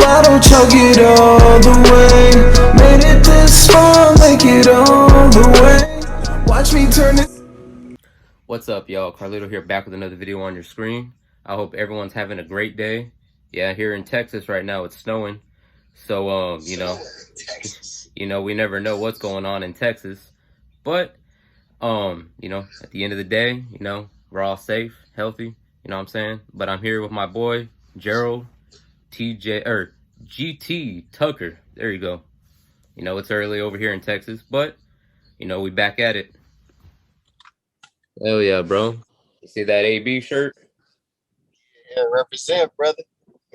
bottle, chug it all the way. Made it this far, make it all the way. Watch me turn it. What's up, y'all? Carlito here, back with another video on your screen. I hope everyone's having a great day. Yeah, here in Texas right now, it's snowing. So, we never know what's going on in Texas. But, at the end of the day, we're all safe, healthy, you know what I'm saying? But I'm here with my boy, Gerald, GT Tucker. There you go. It's early over here in Texas, but, we back at it. Hell yeah, bro. You see that AB shirt? Yeah, represent, brother.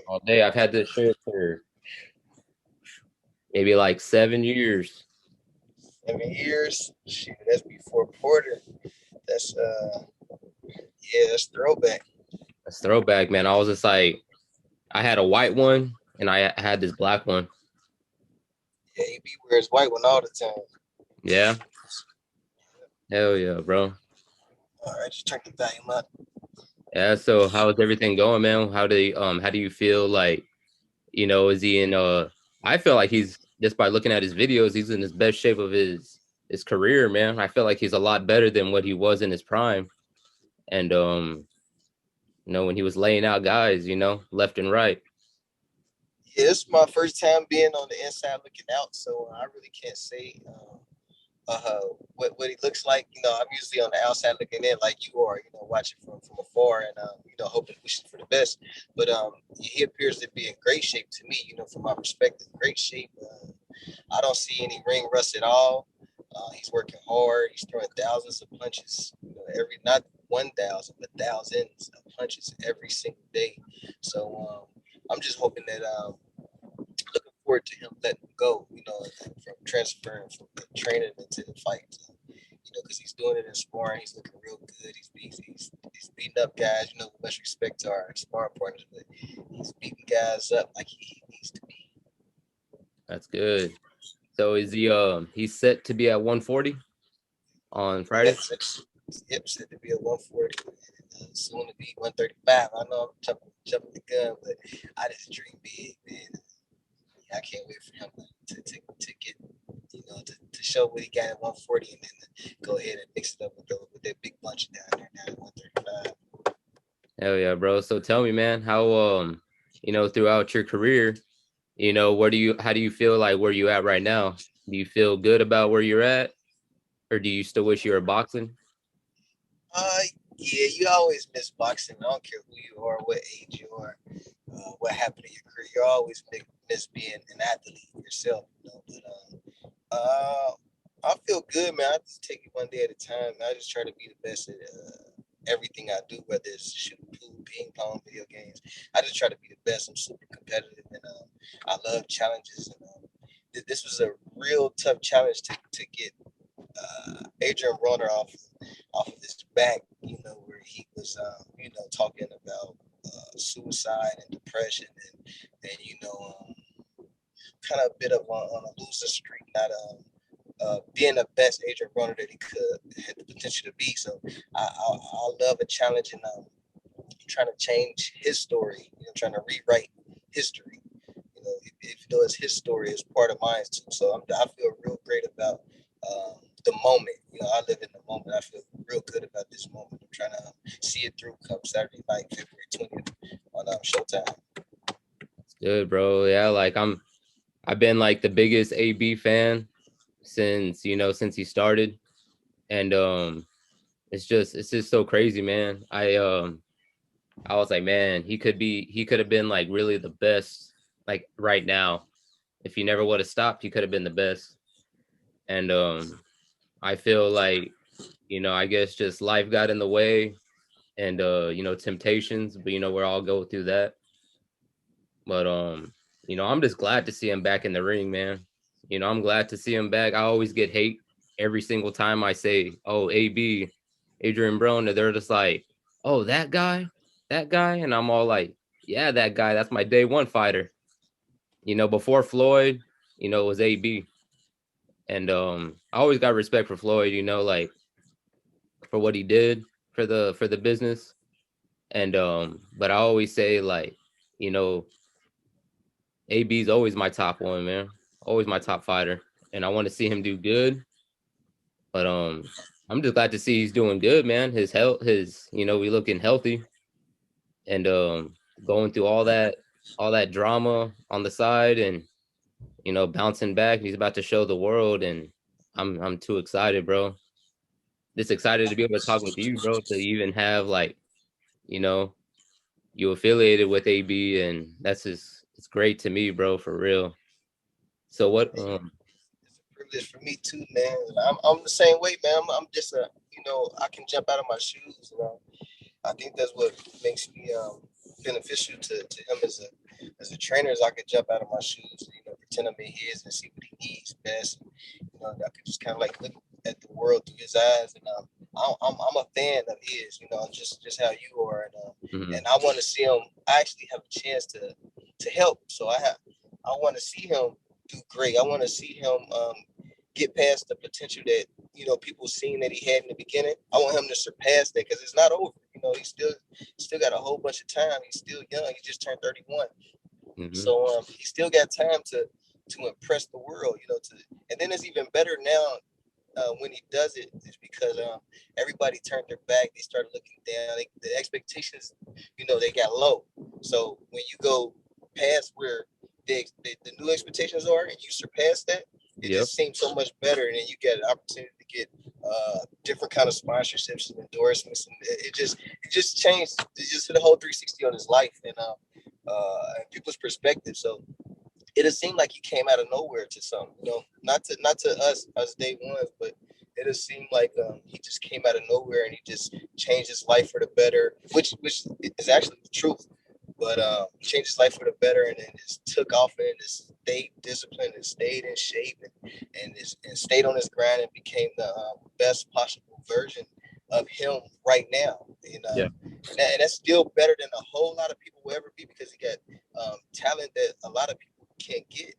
All day. I've had this shirt for maybe like 7 years. 7 years. Shit, that's before Porter. That's that's throwback. That's throwback, man. I was just like, I had a white one and I had this black one. Yeah, AB wears white one all the time. Yeah. Hell yeah, bro. All right, just turn the volume up. Yeah, so how's everything going, man? How do you feel like, is he in I feel like he's, just by looking at his videos, he's in his best shape of his career, man. I feel like he's a lot better than what he was in his prime. And when he was laying out guys, left and right. Yeah, it's my first time being on the inside looking out, so I really can't say what he looks like. I'm usually on the outside looking in, like you are. Watching from afar and hoping, wishing for the best. But he appears to be in great shape to me. From my perspective, great shape. I don't see any ring rust at all. He's working hard. He's throwing thousands of punches. Not 1,000, but thousands of punches every single day. So I'm just hoping that looking forward to him letting go, from transferring from training into the fight. Because he's doing it in sparring. He's looking real good. He's beating up guys, with much respect to our sparring partners, but he's beating guys up like he needs to be. That's good. So is he he's set to be at 140 on Friday? Yep, set to be at 140. Soon to be 135. I know I'm jumping the gun, but I just dream big, man. I can't wait for him to get, to show what he got at 140 and then go ahead and mix it up with that big bunch down there now at 135. Hell yeah, bro. So tell me, man, how throughout your career, how do you feel like where you at right now? Do you feel good about where you're at, or do you still wish you were boxing? Yeah, you always miss boxing. I don't care who you are, what age you are, what happened in your career. You always miss being an athlete yourself. But I feel good, man. I just take it one day at a time. I just try to be the best at everything I do, whether it's shooting pool, ping pong, video games. I just try to be the best. I'm super competitive, and I love challenges. And this was a real tough challenge to get Adrien Broner off of his back, where he was, talking about suicide and depression and kind of a bit of on a loser streak, not being the best Adrien Broner that he had the potential to be. So I love a challenge, and trying to change his story, trying to rewrite history. If it's his story, it's part of mine too. So I feel real great about the moment. I live in the moment. I feel real good about this moment. I'm trying to see it through come Saturday night, February 20th on Showtime. It's good, bro. Yeah, like I've been like the biggest AB fan since he started, and it's just so crazy, man. I was like, man, he could have been like really the best, like right now. If he never would have stopped, he could have been the best. And I feel like, I guess just life got in the way, and temptations, but we're all go through that. But I'm just glad to see him back in the ring, man. I'm glad to see him back. I always get hate every single time I say, oh, AB, Adrien Broner. They're just like, oh, that guy, and I'm all like, yeah, that guy. That's my day one fighter. Before Floyd, it was AB. And I always got respect for Floyd, like for what he did for the business. And but I always say, like, AB's always my top one, man. Always my top fighter, and I want to see him do good. But I'm just glad to see he's doing good, man. His health, we looking healthy, and going through all that drama on the side, and bouncing back. He's about to show the world, and I'm too excited, bro. Just excited to be able to talk with you, bro. To even have like, you know, you affiliated with AB, and it's great to me, bro, for real. So what? It's a privilege for me too, man. I'm the same way, man. I'm just I can jump out of my shoes. I think that's what makes me beneficial to him as a trainer. Is I could jump out of my shoes, pretend I'm in his and see what he needs best. I could just kind of like look at the world through his eyes, and I'm a fan of his. Just how you are, and I want to see him. I actually have a chance to help, so I want to see him do great. I want to see him get past the potential that people seen that he had in the beginning. I want him to surpass that because it's not over. He's still got a whole bunch of time. He's still young. He just turned 31, so he still got time to impress the world. And then it's even better now when he does it is because everybody turned their back. They started looking down. The expectations, they got low. So when you go past where the new expectations are and you surpass that, it just seems so much better. And then you get an opportunity to get different kind of sponsorships and endorsements. And it just changed. It just did a whole 360 on his life and people's perspective. So it seemed like he came out of nowhere to some, not to us day ones, but it seemed like he just came out of nowhere and he just changed his life for the better, which is actually the truth. But he changed his life for the better and then just took off and just stayed disciplined and stayed in shape and stayed on his grind and became the best possible version of him right now. And that's still better than a whole lot of people will ever be because he got talent that a lot of people can't get.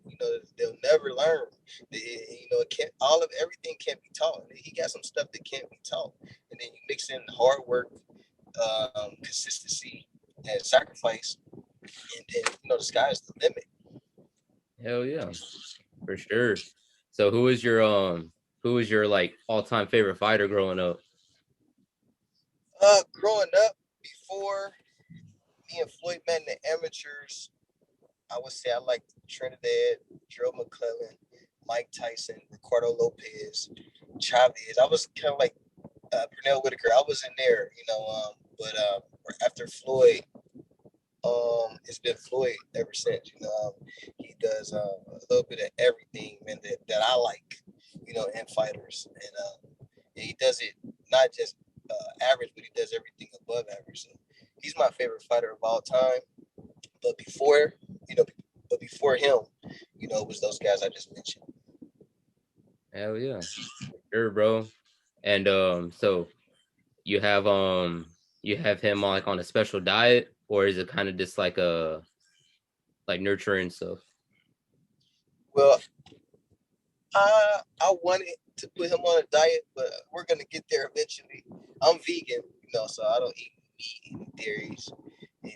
They'll never learn. Everything can't be taught. He got some stuff that can't be taught, and then you mix in hard work, consistency, and sacrifice, and then the sky's the limit. Hell yeah, for sure. So who was your like all-time favorite fighter growing up? Growing up, before me and Floyd met in the amateurs, I would say I liked Trinidad, Gerald McClellan, Mike Tyson, Ricardo Lopez, Chavez. I was kind of like Pernell Whitaker. I was in there, but after Floyd, it's been Floyd ever since. He does a little bit of everything, man, that I like, in fighters, and he does it not just average, but he does everything above average. So he's my favorite fighter of all time. But before him, it was those guys I just mentioned. Hell yeah, sure, bro. And so you have him on like on a special diet, or is it kind of just like nurturing stuff? Well, I wanted to put him on a diet, but we're gonna get there eventually. I'm vegan, so I don't eat meat and dairies, and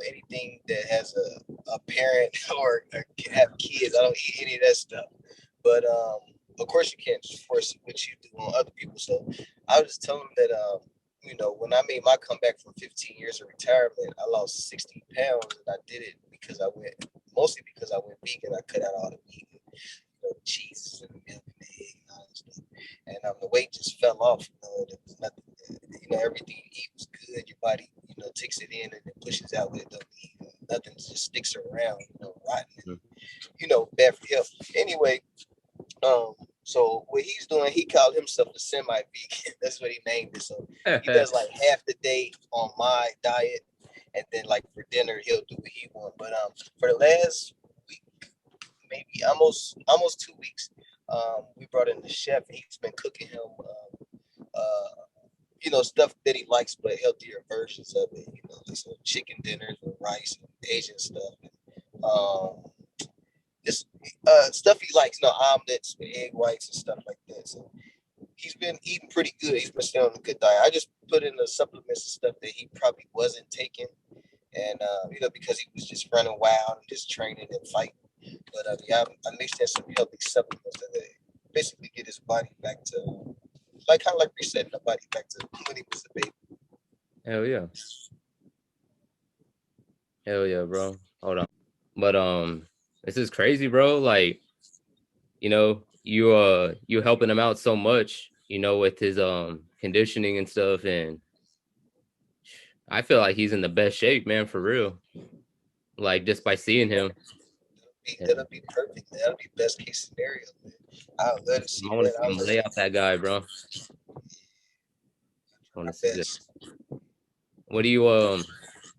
anything that has a parent or have kids. I don't eat any of that stuff. But of course, you can't force what you do on other people. So I was just telling him that when I made my comeback from 15 years of retirement, I lost 60 pounds, and I did it mostly because I went vegan. I cut out all the meat, the cheese and the milk and the egg and all that stuff. And the weight just fell off. There was nothing. Everything you eat was good. Your body, takes it in and it pushes out what it don't need. Nothing just sticks around, rotten. And, bad for health. Anyway, so what he's doing, he called himself a semi-vegan. That's what he named it. So he does like half the day on my diet, and then like for dinner he'll do what he wants. But for the last week, maybe almost 2 weeks, we brought in the chef, and he's been cooking him stuff that he likes, but healthier versions of it. Like some chicken dinners with rice and Asian stuff. Just stuff he likes, omelets with egg whites and stuff like that. So he's been eating pretty good. He's been staying on a good diet. I just put in the supplements and stuff that he probably wasn't taking, and because he was just running wild and just training and fighting. But yeah, I mixed in some healthy supplements that basically get his body back to like kind of like resetting the body back to when he was a baby. Hell yeah. Hell yeah, bro. Hold on. But this is crazy, bro. Like, you helping him out so much, with his conditioning and stuff, and I feel like he's in the best shape, man, for real. Like just by seeing him. That'll be perfect, man. That'll be best case scenario, man. I would love to see I want to that. see him lay out that guy, bro. I want to see Best. this. What do you well,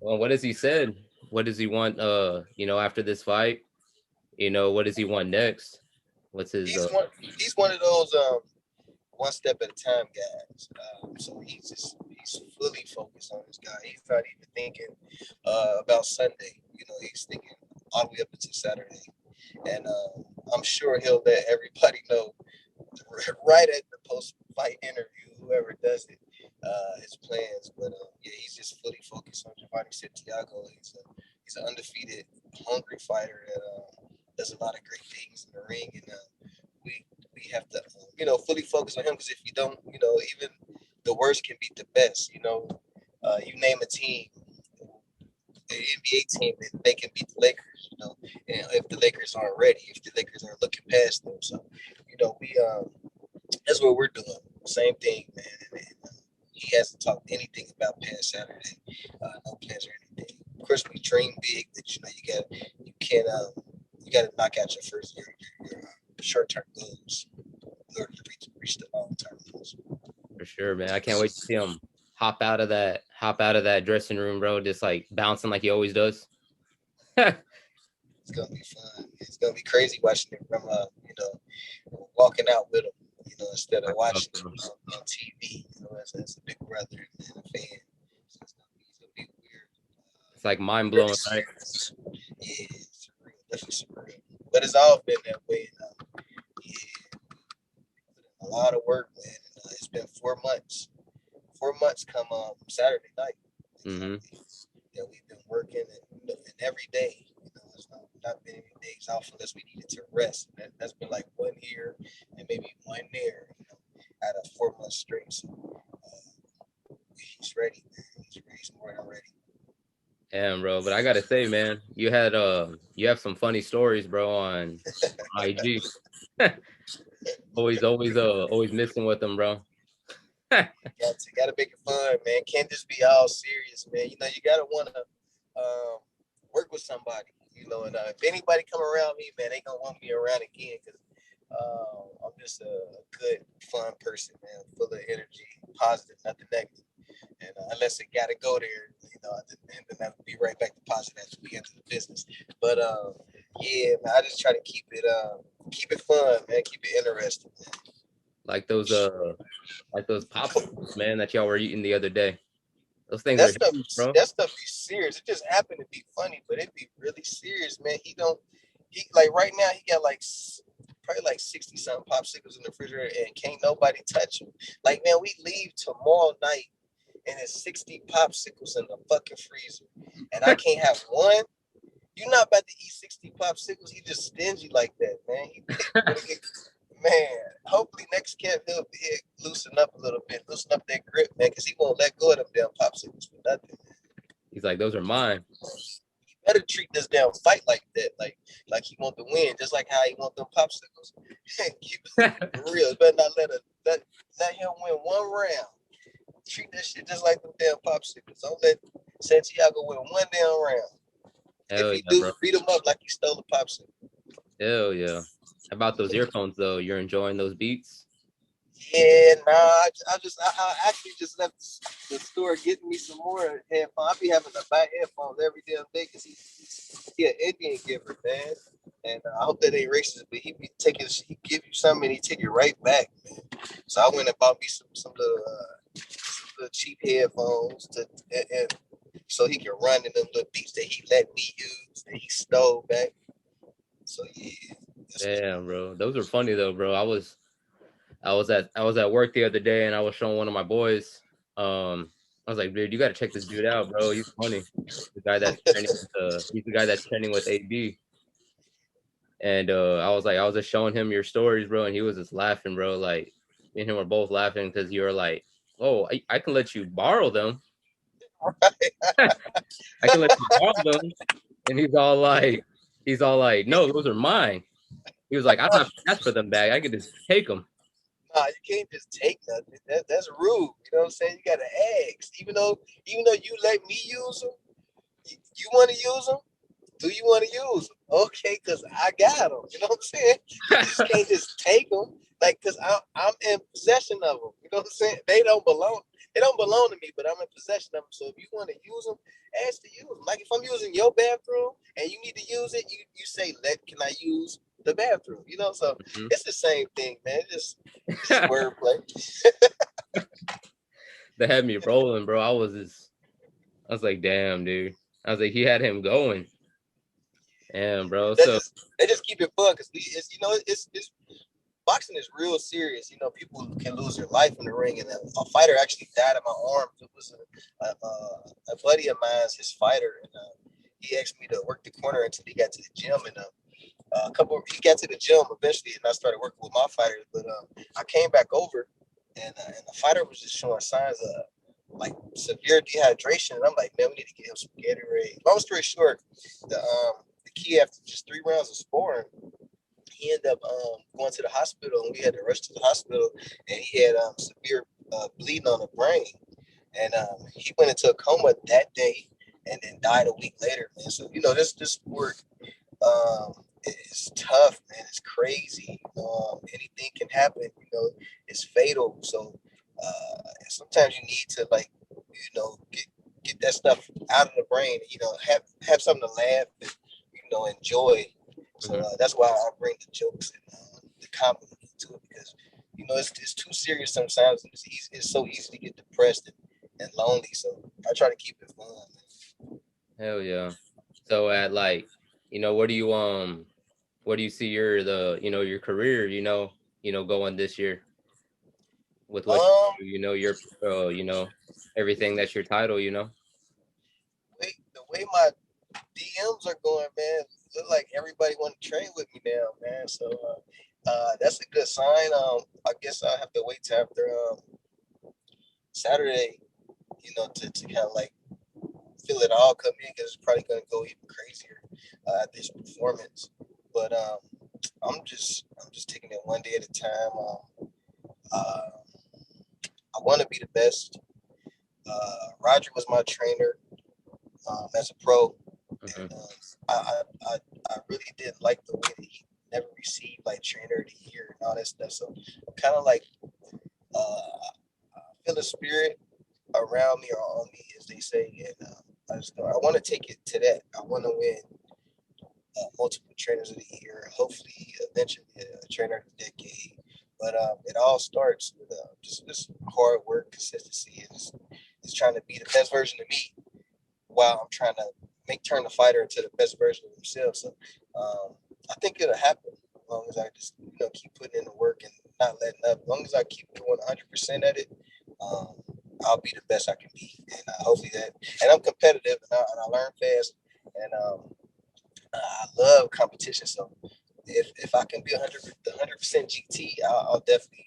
what has he said? What does he want after this fight? What does he want next? What's his He's one of those one step at a time guys. So he's fully focused on this guy. He's not even thinking about Sunday. He's thinking all the way up until Saturday. And I'm sure he'll let everybody know right at the post-fight interview, whoever does it, his plans. But yeah, he's just fully focused on Giovanni Santiago. He's an undefeated, hungry fighter that does a lot of great things in the ring, and we have to fully focus on him, because if you don't, even the worst can beat the best. You name a team, an NBA team, and they can beat the Lakers. And if the Lakers aren't ready, if the Lakers are looking past them, so we that's what we're doing. Same thing, man. And he hasn't talked anything about past Saturday, no plans or anything. Of course, we dream big, but you got to knock out your short-term goals in order to reach the long-term goals. For sure, man. I can't wait to see him hop out of that dressing room, bro, just like bouncing like he always does. It's gonna be fun. It's gonna be crazy watching him from walking out with him, instead of watching him on TV, as a big brother and a fan. So it's gonna be weird. It's like mind blowing, right? Yeah, it's surreal, definitely surreal. But it's all been that way. Yeah, a lot of work, man. It's been 4 months. 4 months come Saturday night. Mm-hmm. Yeah, we've been working and every day. There's not been any days off unless we needed to rest. That's been like 1 here and maybe 1 there, out of 4 months straight. So he's ready, man. He's ready. He's more than ready. Damn, bro. But I gotta say, man, you have some funny stories, bro, on IG. always missing with them, bro. Gotta make it fun, man. Can't just be all serious, man. You gotta wanna work with somebody, and if anybody come around me, man, they gonna want me around again, because I'm just a good, fun person, man, full of energy, positive, nothing negative. And unless it gotta go there, then I'll be right back to positive after we enter the business. But yeah, man, I just try to keep it fun, man, keep it interesting, man. Like those pop-ups, man, that y'all were eating the other day. Those things That are stuff, huge, bro. that stuff be serious. It just happened to be funny, but it be really serious, man. He like right now he got like probably like 60 something popsicles in the refrigerator, and can't nobody touch them. Like, man, we leave tomorrow night and there's 60 popsicles in the fucking freezer, and I can't have one. You're not about to eat 60 popsicles. He just stingy like that, man. Man, hopefully next camp he'll loosen up a little bit, loosen up that grip, man, because he won't let go of them damn popsicles for nothing. He's like, those are mine. He better treat this damn fight like that, like he want to win, just like how he want them popsicles. For real, better not let him win one round. Treat that shit just like them damn popsicles. Don't let Santiago win one damn round. Hell if he yeah, do, bro. beat him up like he stole a popsicle. Hell yeah. How about those earphones though? You're enjoying those beats? Yeah, nah. I actually just left the store getting me some more headphones. I be having to buy headphones every damn day because he an Indian giver, man. And I hope that ain't racist, but he give you something and he take it right back, man. So I went and bought me some little cheap headphones and so he can run in them little beats that he let me use that he stole back. So yeah. Damn, bro. Those are funny though, bro. I was at work the other day and I was showing one of my boys I was like, dude, you got to check this dude out, bro. He's funny. The guy that's training he's the guy that's training with AB. And I was just showing him your stories, bro, and he was just laughing, bro. Like me and him were both laughing because you were like, "Oh, I can let you borrow them. I can let you borrow them." And he's all like, "No, those are mine." He was like, "I don't have to ask for them back. I can just take them." Nah, you can't just take nothing. That's rude. You know what I'm saying? You gotta ask. Even though you let me use them, you want to use them. Do you want to use them? Okay, because I got them. You know what I'm saying? You just can't just take them. Like, because I'm in possession of them. You know what I'm saying? They don't belong to me, but I'm in possession of them. So if you want to use them, ask to use them. Like if I'm using your bathroom and you need to use it, you say, can I use the bathroom? You know, so it's the same thing, man. It's wordplay. They had me rolling, bro. I was like, damn, dude. I was like, he had him going. Damn, bro. They just keep it fun because it's boxing is real serious. You know, people can lose their life in the ring, and a fighter actually died in my arms. It was a buddy of mine's, his fighter, and he asked me to work the corner until he got to the gym, and he got to the gym eventually, and I started working with my fighters. But I came back over, and the fighter was just showing signs of like severe dehydration, and I'm like, man, we need to get him some Gatorade. Long story short, the key after just 3 rounds of sparring, he ended up going to the hospital, and we had to rush to the hospital, and he had severe bleeding on the brain, and he went into a coma that day, and then died a week later, man. So this sport is tough, man. It's crazy. Anything can happen. It's fatal. So sometimes you need to get that stuff out of the brain. Have something to laugh and enjoy. So that's why I bring the jokes and the comedy into it, because it's too serious sometimes. It's so easy to get depressed and lonely. So I try to keep it fun, man. Hell yeah. So at where do you see your career, going this year with what your everything that's your title, The way my DMs are going, man, look like everybody want to train with me now, man. So that's a good sign. I guess I'll have to wait till after Saturday, to kind of like feel it all come in, because it's probably going to go even crazier at this performance. But I'm just taking it one day at a time. I want to be the best. Roger was my trainer as a pro, and I really didn't like the way that he never received like trainer of the year and all that stuff. So I'm kind of like I feel the spirit around me or on me, as they say, and I want to take it to that. I want to win multiple trainers of the year, hopefully eventually a trainer of the decade. But it all starts with just hard work, consistency, and just trying to be the best version of me while I'm trying to turn the fighter into the best version of himself. So I think it'll happen as long as I just keep putting in the work and not letting up. As long as I keep doing 100% at it, I'll be the best I can be, and hopefully that. And I'm competitive, and I learn fast, and I love competition. So if I can be 100% GT, I'll definitely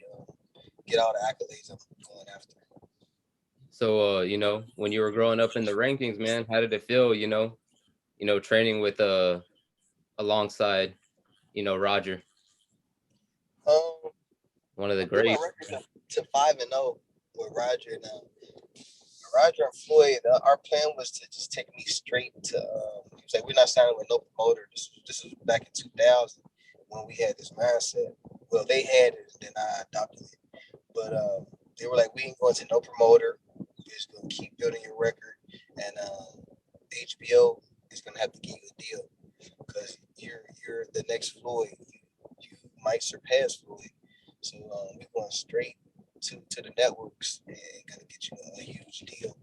get all the accolades I'm going after. So when you were growing up in the rankings, man, how did it feel, training with alongside Roger, one of the greats? My record to 5-0 with Roger. And Roger and Floyd, our plan was to just take me straight to. He was like, "We're not signing with no promoter." This was back in 2000 when we had this mindset. Well, they had it, and then I adopted it. But they were like, "We ain't going to no promoter. We're just gonna keep building your record, and HBO is gonna have to give you a deal because you're the next Floyd. You might surpass Floyd. So we're going straight to the networks and gonna get you a huge deal.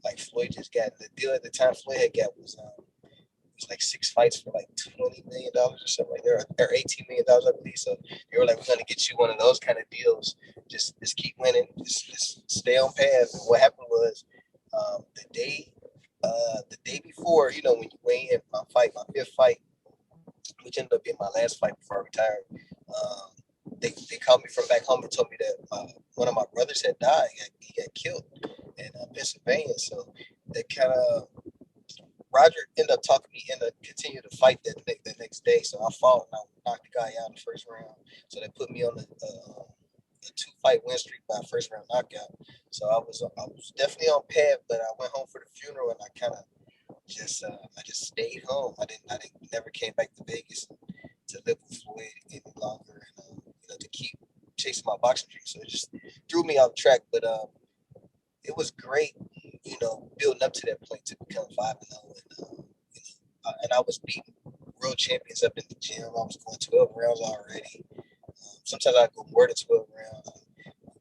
Like Floyd just got the deal at the time. Floyd had got was like 6 fights for like $20 million or something like that, or $18 million, I believe. So they were like, we're gonna get you one of those kind of deals. Just keep winning. Just stay on path. And what happened was The day before, you know, when you weigh in my fifth fight, which ended up being my last fight before I retired. They called me from back home and told me that one of my brothers had died. He got killed in Pennsylvania. So they kind of Roger ended up talking me into continue to fight the next day. So I fought and I knocked the guy out in the first round. So they put me on the 2-fight win streak by a first round knockout. So I was definitely on path, but I went home for the funeral and I kind of I just stayed home. I didn't never came back to Vegas to live with Floyd any longer and you know, to keep chasing my boxing dream. So it just threw me off track. But it was great, you know, building up to that point to become 5-0, and and I was beating world champions up in the gym. I was going 12 rounds already. Sometimes I go more than 12 rounds.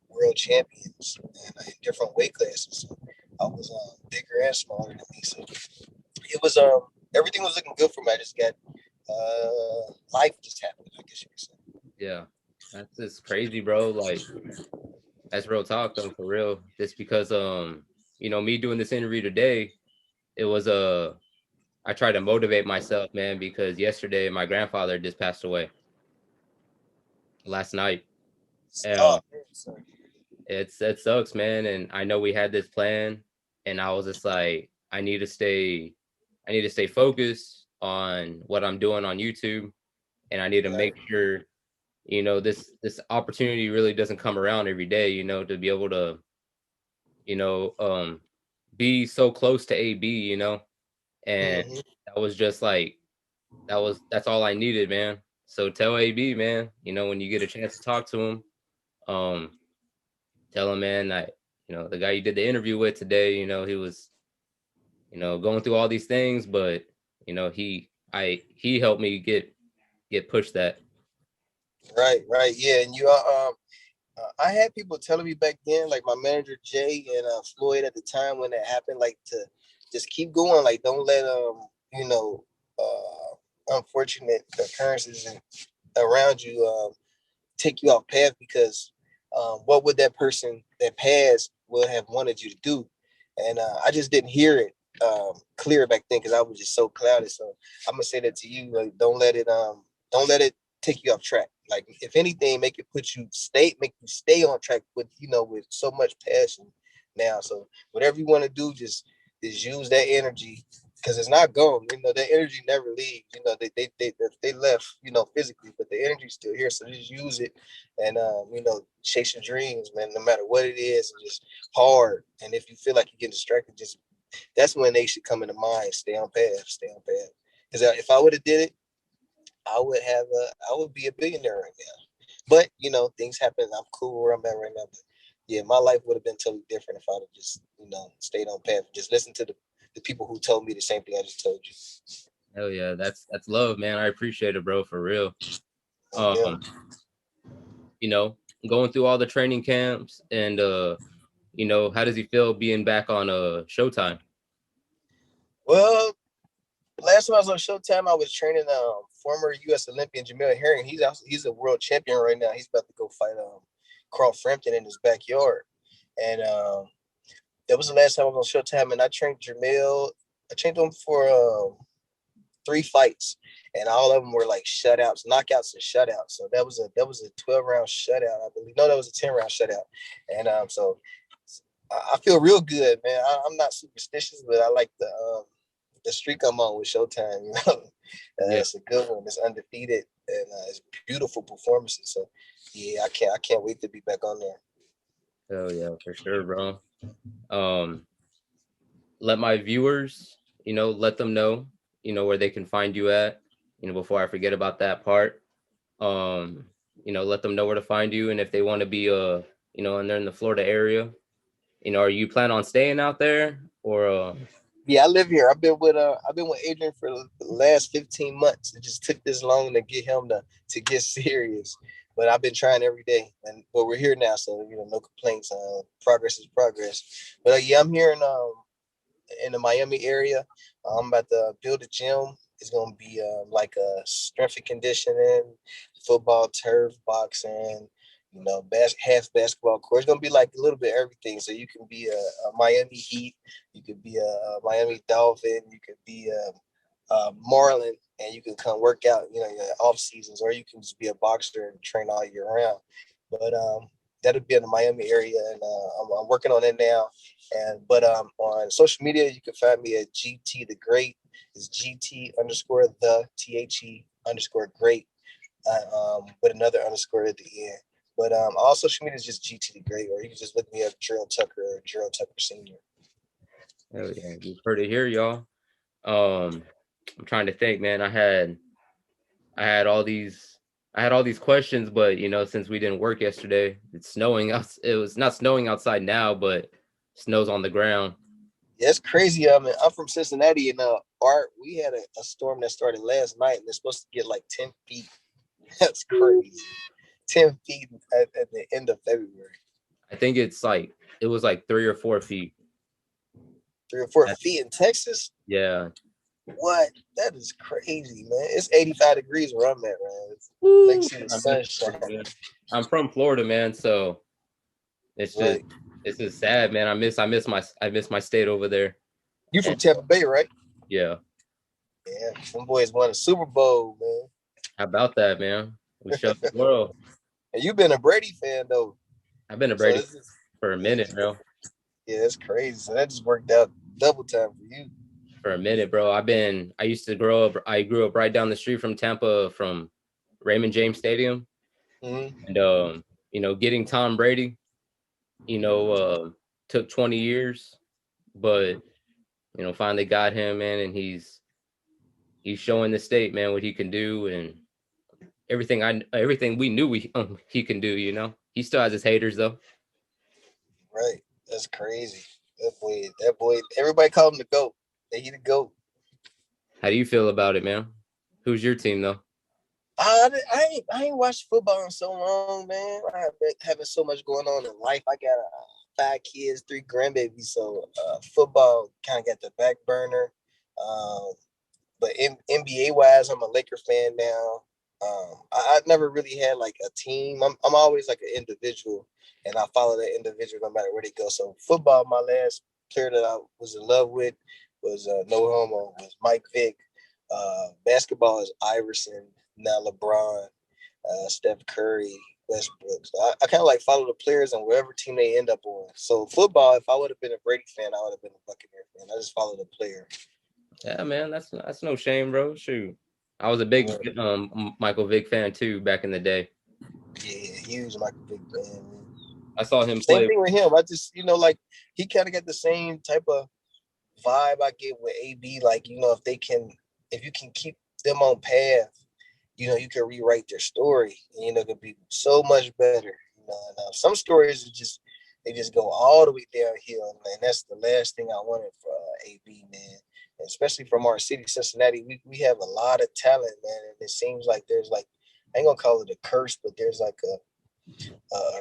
World champions and in different weight classes. So I was bigger and smaller than me. So it was everything was looking good for me. I just got life just happened, I guess you could say. Yeah, that's just crazy, bro. Like that's real talk though, for real. Just because you know, me doing this interview today, it was I tried to motivate myself, man, because yesterday my grandfather just passed away last night. Oh, And man, sorry. it sucks, man. And I know we had this plan, and I was just like, I need to stay focused on what I'm doing on YouTube, and I need to Right. make sure, you know, this opportunity really doesn't come around every day, you know, to be able to, you know, be so close to AB, you know, and Mm-hmm. that was just like that's all I needed, man. So tell AB, man, you know, when you get a chance to talk to him, um, tell him, man, that you know the guy you did the interview with today, you know, he was, you know, going through all these things, but you know, he helped me get pushed that. Right, yeah, and I had people telling me back then, like my manager Jay and Floyd at the time when that happened, like to just keep going, like don't let you know unfortunate occurrences around you take you off path because what would that person that passed would have wanted you to do, and I just didn't hear it clear back then because I was just so clouded. So I'm gonna say that to you, like don't let it take you off track. Like if anything, make you stay on track with with so much passion now. So whatever you want to do, just use that energy because it's not gone. You know, that energy never leaves. You know, they left, physically, but the energy's still here. So just use it and chase your dreams, man, no matter what it is, and just hard. And if you feel like you're getting distracted, just that's when they should come into mind. Stay on path, stay on path. Because if I would have did it, I would be a billionaire right now. But things happen. I'm cool where I'm at right now. But yeah, my life would have been totally different if I'd have just stayed on path. Just listen to the people who told me the same thing I just told you. Hell yeah, that's love, man. I appreciate it, bro, for real. Yeah. Um, you know, going through all the training camps and you know, how does he feel being back on Showtime? Well, last time I was on Showtime, I was training former U.S. Olympian Jamil Herring. He's a world champion right now. He's about to go fight Carl Frampton in his backyard, and that was the last time I was on Showtime. And I trained Jamil. I trained him for 3 fights, and all of them were like shutouts, knockouts, and shutouts. So that was a 12-round shutout, I believe. No, that was a 10-round shutout, and so I feel real good, man. I'm not superstitious, but I like the streak I'm on with Showtime. Yeah, It's a good one. It's undefeated and it's beautiful performances. So yeah, I can't wait to be back on there. hell yeah, for sure, bro. Um, let my viewers, you know, let them know, you know, where they can find you at, you know, before I forget about that part. Um, you know, let them know where to find you, and if they want to be you know, and they're in the Florida area, you know, are you plan on staying out there or Yeah, I live here. I've been with Adrien for the last 15 months. It just took this long to get him to get serious. But I've been trying every day, but we're here now, so no complaints. Progress is progress. But yeah, I'm here in the Miami area. I'm about to build a gym. It's gonna be like a strength and conditioning, football, turf, boxing, You know, half basketball court. It's gonna be like a little bit of everything. So you can be a Miami Heat, you could be a Miami Dolphin, you could be a Marlin, and you can come work out, you know, in the off seasons, or you can just be a boxer and train all year round. But that'll be in the Miami area, and I'm working on it now. And on social media, you can find me at GT the Great. It's GT underscore the THE underscore great, with another underscore at the end. But all social media is just GT the Great, or you can just look me up Gerald Tucker or Gerald Tucker Senior. Hell yeah, you've heard it here, y'all. I'm trying to think, man. I had all these questions, but you know, since we didn't work yesterday, it's snowing. It was not snowing outside now, but snow's on the ground. Yeah, it's crazy. I mean, I'm from Cincinnati, and Art, we had a storm that started last night, and it's supposed to get like 10 feet. That's crazy. 10 feet at the end of February. I think it was like 3 or 4 feet. 3 or 4 feet in Texas? Yeah. What? That is crazy, man. It's 85 degrees where I'm at, man. Like, see the sunshine. I'm from Florida, man, so it's just it's just sad, man. I miss my state over there. You from Tampa Bay, right? Yeah. Yeah, some boys won a Super Bowl, man. How about that, man? We showed the world. And you've been a Brady fan, though. I've been a Brady for a minute, bro. Yeah, it's crazy. So that just worked out double time for you. For a minute, bro. I grew up right down the street from Tampa, from Raymond James Stadium. Mm-hmm. And you know, getting Tom Brady, you know, took 20 years, but you know, finally got him, man, and he's showing the state, man, what he can do, and everything we knew he can do. You know, he still has his haters though. Right, that's crazy. That boy. Everybody call him the GOAT. He the GOAT. How do you feel about it, man? Who's your team though? I ain't watched football in so long, man. I have been having so much going on in life. I got 5 kids, 3 grandbabies, so football kind of got the back burner. But NBA wise, I'm a Laker fan now. I never really had like a team. I'm always like an individual, and I follow that individual no matter where they go. So football, my last player that I was in love with was no homo, was Mike Vick. Basketball is Iverson, now LeBron, Steph Curry, Westbrook. So I kind of like follow the players and wherever team they end up on. So football, if I would have been a Brady fan, I would have been a Buccaneer fan. I just follow the player. Yeah, man, that's no shame, bro. Shoot, I was a big Michael Vick fan too back in the day. Yeah, huge Michael Vick fan. I saw him play. Same thing with him. I just, you know, like he kind of got the same type of vibe I get with AB. Like, you know, if you can keep them on path, you know, you can rewrite their story. And, you know, it could be so much better. You know, and, some stories they just go all the way downhill, and that's the last thing I wanted for AB, man. And especially from our city, Cincinnati, we have a lot of talent, man. And it seems like there's like, I ain't gonna call it a curse, but there's like a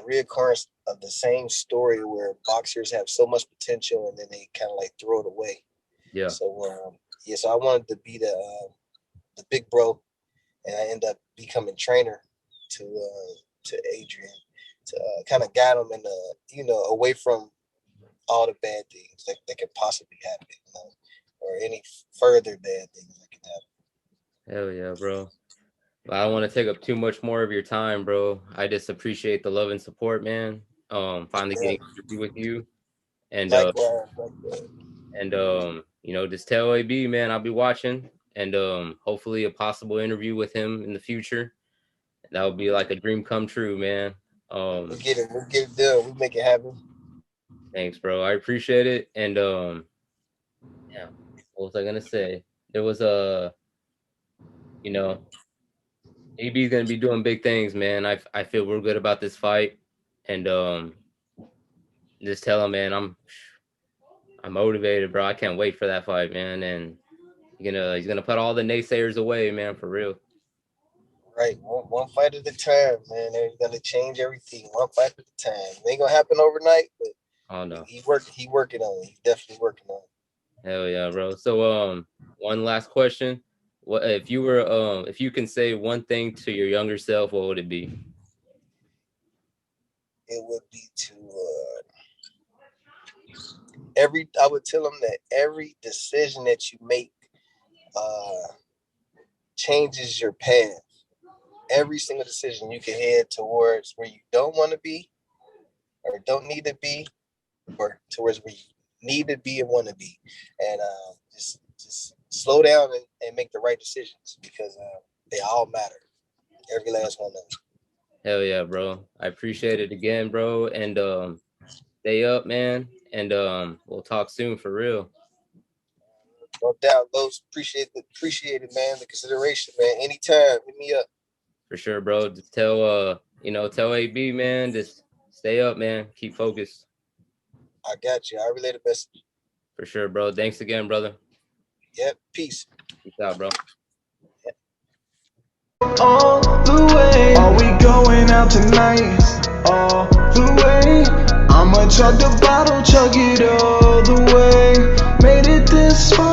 reoccurrence of the same story where boxers have so much potential and then they kind of like throw it away. Yeah. So so I wanted to be the big bro, and I end up becoming trainer to Adrien to kind of guide him in the, you know, away from all the bad things that could possibly happen, you know, or any further bad things that can happen. Hell yeah, bro. Well, I don't want to take up too much more of your time, bro. I just appreciate the love and support, man. Finally getting to interview with you, and likewise. You know, just tell AB, man, I'll be watching, and hopefully a possible interview with him in the future. That would be like a dream come true, man. We'll get it done. We'll make it happen. Thanks, bro. I appreciate it. And yeah, what was I gonna say? There was you know, AB's gonna be doing big things, man. I feel real good about this fight, and just tell him, man, I'm motivated, bro. I can't wait for that fight, man. And he's gonna put all the naysayers away, man, for real. Right, one fight at a time, man. They're gonna change everything one fight at a time. It ain't gonna happen overnight, but oh no, he working on it. He's definitely working on it. Hell yeah, bro. So one last question: what if you can say one thing to your younger self? What would it be? it would be to I would tell them that every decision that you make changes your path. Every single decision you can head towards where you don't want to be or don't need to be, or towards where you need to be and want to be. And just slow down and make the right decisions, because they all matter. Every last one of them. Hell yeah, bro. I appreciate it again, bro. And stay up, man. And we'll talk soon for real. No doubt, Los. Appreciate it, man. The consideration, man. Anytime, hit me up. For sure, bro. Just tell tell AB, man, just stay up, man. Keep focused. I got you. I relay the message. For sure, bro. Thanks again, brother. Yep. Peace. Peace out, bro. All the way, are we going out tonight? All the way, I'ma chug the bottle, chug it all the way. Made it this far.